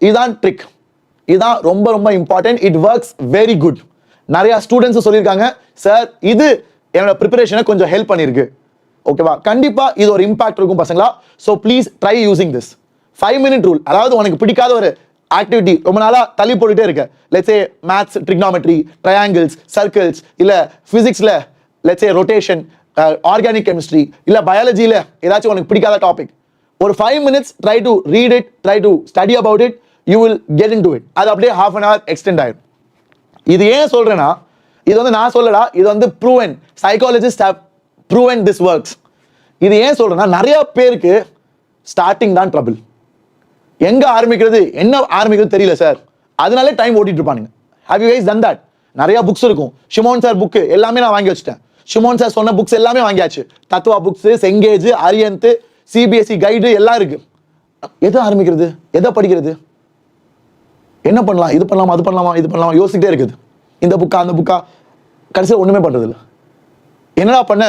இதுதான் ட்ரிக். இதுதான் ரொம்ப ரொம்ப important. It works very good. நிறைய ஸ்டூடெண்ட்ஸ் சொல்லியிருக்காங்க, சார் இது என்னோட ப்ரிப்பரேஷனை கொஞ்சம் ஹெல்ப் பண்ணியிருக்கு. ஓகேவா? கண்டிப்பா இது ஒரு இம்பாக்ட் இருக்கும் பசங்களா. So please try using this 5-minute rule. அதாவது உனக்கு பிடிக்காத ஒரு ஆக்டிவிட்டி ரொம்ப நாளா தள்ளி போட்டுட்டே இருக்க, let's say maths, trigonometry, triangles, circles, இல்ல பிசிக்ஸ்ல let's say rotation, organic chemistry, இல்ல பயாலஜில ஏதாச்சும் உனக்கு பிடிக்காத டாபிக், ஒரு 5 minutes try to read it, try to study about it, you will get into it. அது அப்படியே half an hour எக்ஸ்டெண்ட் ஆயிடும். இது ஏன் சொல்றேன்னா, இது வந்து நான் சொல்லடா, இது வந்து proven, psychologist have proven this works. இது ஏன் சொல்றேன்னா, நிறைய பேருக்கு ஸ்டார்டிங் தான் ட்ரபிள். எங்க ஆரம்பிக்கிறது, என்ன ஆரம்பிக்கிறது தெரியல சார், அதனாலே டைம் ஓட்டிட்டு இருப்பானுங்க. Have you guys done that? நிறைய புக்ஸ் இருக்கும். ஷிமோன் சார் புக் எல்லாமே நான் வாங்கி வச்சுட்டேன். ஷிமோன் சார் சொன்ன புக்ஸ் எல்லாமே வாங்கியாச்சு. தத்துவா புக்ஸ், செங்கேஜ், அரியந்த், சிபிஎஸ்சி கைடு எல்லாம் இருக்கு. எதை ஆரம்பிக்கிறது, எதை படிக்கிறது, என்ன பண்ணலாம், இது பண்ணலாமா, அது பண்ணலாமா, இது பண்ணலாமா யோசிக்கிட்டே இருக்குது. இந்த புக்கா அந்த புக்கா, கடைசியில் ஒண்ணுமே பண்றது இல்லை. என்னடா பண்ண